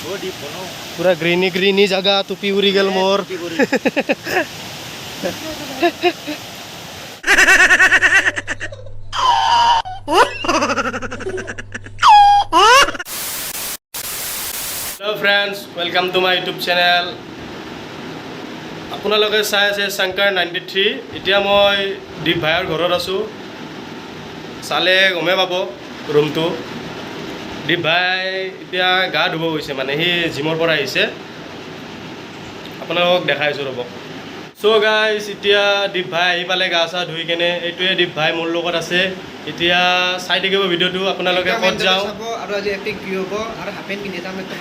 पूरा greeny greeny जगह टुपी उड़ी गल मोर hello friends welcome to my YouTube channel আপোনালোকে চাই আছে শংকৰ 93 এতিয়া মই দীপ ভাইৰ ঘৰত আছো চালে গমে পাব ৰুমটো দীপ ভাই এতিয়া গা ধুব গৈছে মানে হি জিমৰ পৰা আহিছে আপোনালোকক দেখাইছো ৰব সো গাইস এতিয়া দীপ ভাই আহি পালে গা চা ধুই কেনে এইটোৱে দীপ ভাই মোৰ লগত আছে এতিয়া চাই থাকিব ভিডিওটো আপোনালোকে ক'ত যাও আৰু আজি এপিক ভিউ হ'ব আৰু হাফেন পিন্ধি যাম একদম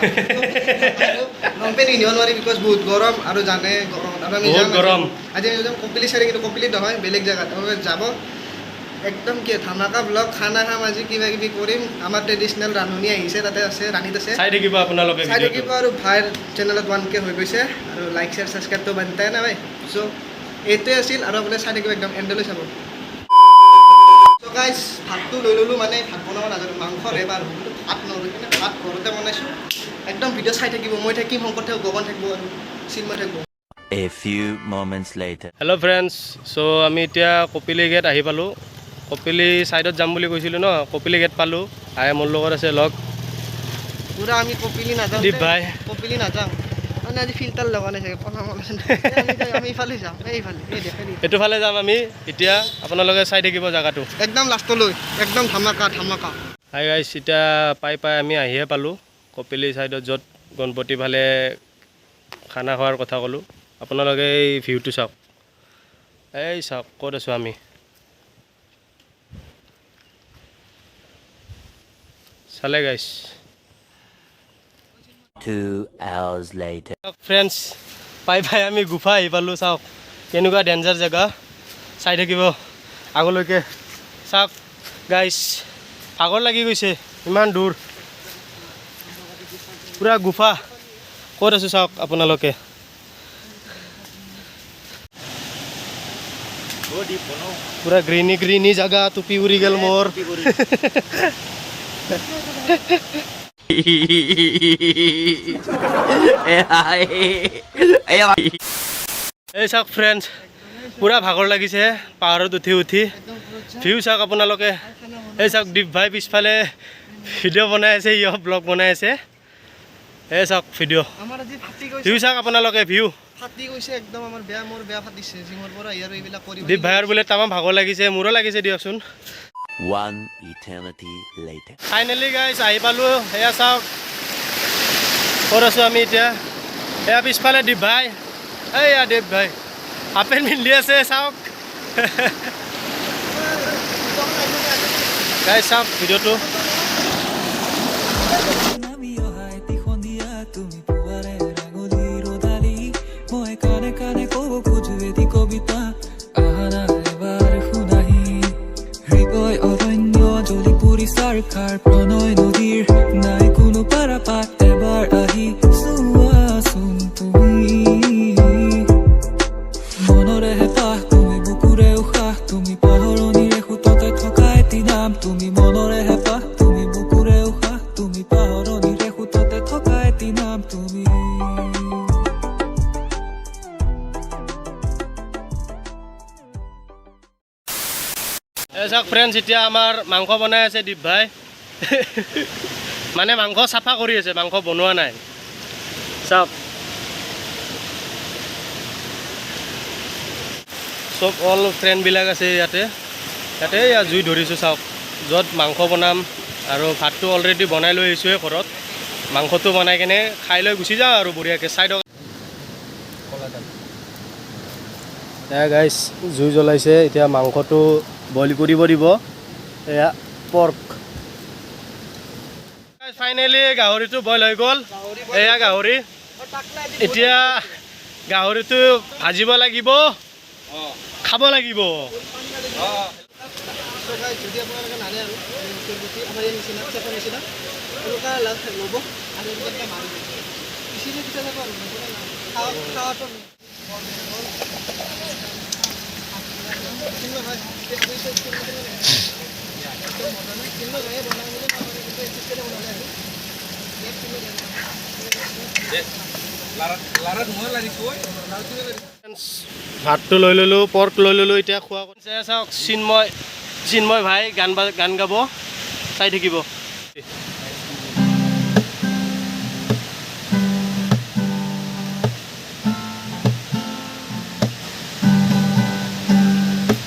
লং পেন পিন্ধিব নোৱাৰি বিকজ বহুত গৰম আৰু জানে গৰম আৰু আমি বহুত গৰম আজি আমি যাম কপিলি চাৰি কিন্তু কপিলি নহয় বেলেগ জায়গাত আপোনালোকে যাব একদম কি ধামাকা ব্লগ খানা খাম আজি কিবা কিবি কৰিম আমাৰ ট্ৰেডিশনেল ৰান্ধনি আহিছে তাতে আছে ৰাণীত আছে চাই থাকিব আপোনালোকে চাই থাকিব আৰু ভাইৰ চেনেলত 1K হৈ গৈছে আৰু লাইক শেয়াৰ সাবস্ক্ৰাইবটো বানতাই না ভাই সো এইটোৱে আছিল আৰু আপুনি চাই থাকিব একদম এণ্ডলৈ চাব সো গাইস ভাতটো লৈ ললো মানে ভাত বনাব নাজানো মাংসৰ এবাৰ ভাত নলৈ কিনে ভাত ঘৰতে বনাইছো একদম ভিডিও চাই থাকিব মই থাকিম শংকৰ থাকিব গগন থাকিব আৰু চিন্ময় থাকিব A few moments later. Hello friends, so আমি এতিয়া কপিলি গেট আহি পালো কপিলি সাইডত যাম বুলি কৈছিলো ন কপিলি গেট পালো আই মোৰ লগত আছে লগ পুরা আমি কপিলি না যাও দীপ ভাই কপিলি না যাও মানে আজি ফিল্টার লগা নাই থাকে পনা মন আমি ইফালে যাম এইফালে এই দেখেনি এটো ফালে যাম আমি এতিয়া আপোনালোকে চাই থাকিব জায়গাটো একদম লাষ্টলৈ একদম ধামাকা ধামাকা হাই গাইস এতিয়া পাই আমি আহিয়ে পালো কপিলি সাইডত যত গণপতি ফালে খানা খোৱাৰ কথা কলো আপোনালোকে এই ভিউটো চাওক এই চাওক ক'ত আছো আমি চালে গাইস 2 hours later. ফ্ৰেন্ডছ পাই আমি গুফা আহি পালো চাওক কেনেকুৱা ডেঞ্জাৰ জেগা চাই থাকিব আগলৈকে চাওক গাইস ভাগৰ লাগি গৈছে ইমান দূৰ পুৰা গুফা ক'ত আছো চাওক আপোনালোকে पूरा ग्रीनी ग्रीनी जगह टुपी उड़ी गल मोर এই চাওক ফ্ৰেন্ডছ পুৰা ভাগৰ লাগিছে পাহাৰত উঠি ভিউ চাওক আপোনালোকে এই চাওক দীপ ভাই পিছফালে ভিডিঅ' বনাই আছে ইয় ব্লগ বনাই আছে এই চাওক ভিডিঅ' আমাৰ আজি ফাটি গৈছে ভিউ চাওক আপোনালোকে ভিউ ফাটি গৈছে একদম আমাৰ মোৰ বেয়া ফাটিছে জিমৰ পৰা ইয়াৰ এইবিলাক কৰি দীপ ভাইৰ বোলে তামাম ভাগৰ লাগিছে মোৰো লাগিছে দিয়কচোন One eternity later. ফাইনেলি গাইছ আহি পালো এয়া চাওক ক'ত আছো আমি এতিয়া এয়া পিছফালে দীপ ভাই এয়া দীপ ভাই হাফ পেণ্ট পিন্ধি আছে চাওক গাইছ চাওক ভিডিঅ'টো Sarkar pranay nodir nai kuno parapat ebar ahi suasum tumi monore heta tumi bukure ukha tumi pahoroni rekhu tote thokai tinam tumi monore heta tumi bukure ukha tumi pahoroni rekhu tote thokai tinam tumi চাওক friends এতিয়া আমাৰ মাংস বনাই আছে দীপ ভাই মানে মাংস চাফা কৰি আছে মাংস বনোৱা নাই চাওক চব অল ফ্ৰেণ্ডবিলাক আছে ইয়াতে জুই ধৰিছোঁ চাওক য'ত মাংস বনাম আৰু ভাতটো অলৰেডি বনাই লৈ আহিছোঁৱে ঘৰত মাংসটো বনাই কেনে খাই লৈ গুচি যাওঁ আৰু বঢ়িয়াকৈ চাইডক গাইছ জুই জ্বলাইছে এতিয়া মাংসটো বইল কৰিব দিব এয়া পৰ্ক ফাইনেলি গাহৰিটো বইল হৈ গ'ল এয়া গাহৰি এতিয়া গাহৰিটো ভাজিব লাগিব খাব লাগিব যদি আপোনালোকে নানে আৰু আমাৰ এই নিচিনা চেপৰ নিচিনা তেওঁলোকে লাভ ল'ব আৰু এইবিলাক মাৰিব পিছিনে পিছা যাব আৰু খাৱাটো ভাতটো লৈ ল'লোঁ, পৰ্ক লৈ ল'লোঁ, এতিয়া খোৱা চাওক চিন্ময় ভাই গান গাব, চাই থাকিব।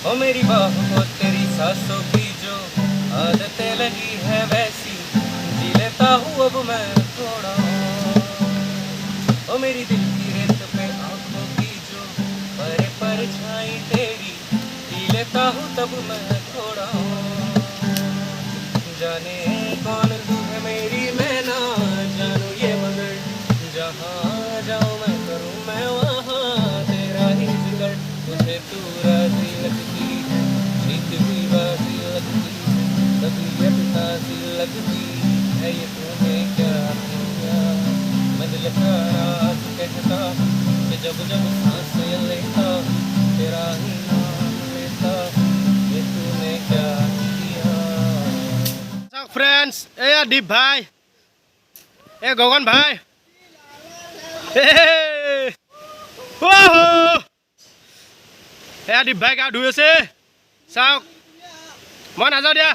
ओ मेरी बाहों को तेरी सांसों की जो आदतें लगी है वैसी जी लेता हूँ अब मैं थोड़ा। ओ मेरी दिल की रेत पे आंखों की जो परछाई तेरी जी लेता हूँ तब मैं थोड़ा। जाने कौन तू है मेरी मैं ना जानू ये मगर जहाँ जाऊँ मैं करूँ मैं वहाँ तेरा ही जिक्र। तुझे तू राजी लगती जीत भी बाजी लगती तबीयत ताजी लगती है ये तूने क्या किया। मैं दिल का राज कहता कि जब जब सांस लेता तेरा ही नाम लेता ये तूने क्या किया। ফ্ৰেণ্ডছ, এয়া দীপ ভাই, এ গগন ভাই, এয়া দীপ ভাই গা ধুই আছে, চাওক। মই নাযাওঁ দিয়া।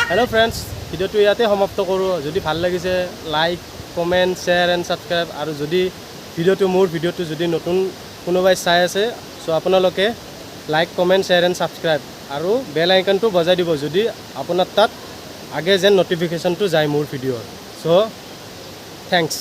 হেল্ল' ফ্ৰেণ্ডছ, ভিডিঅ'টো ইয়াতে সমাপ্ত কৰোঁ। যদি ভাল লাগিছে like, comment, share and subscribe. আৰু যদি মোৰ ভিডিঅ'টো যদি নতুন কোনোবাই চাই আছে, চ' আপোনালোকে like, comment, share and subscribe আৰু বেল আইকনটো বজাই দিব, যদি আপোনাৰ তাত আগে যেন ন'টিফিকেশ্যনটো যায় মোৰ ভিডিঅ'ৰ। চ' থেংকছ।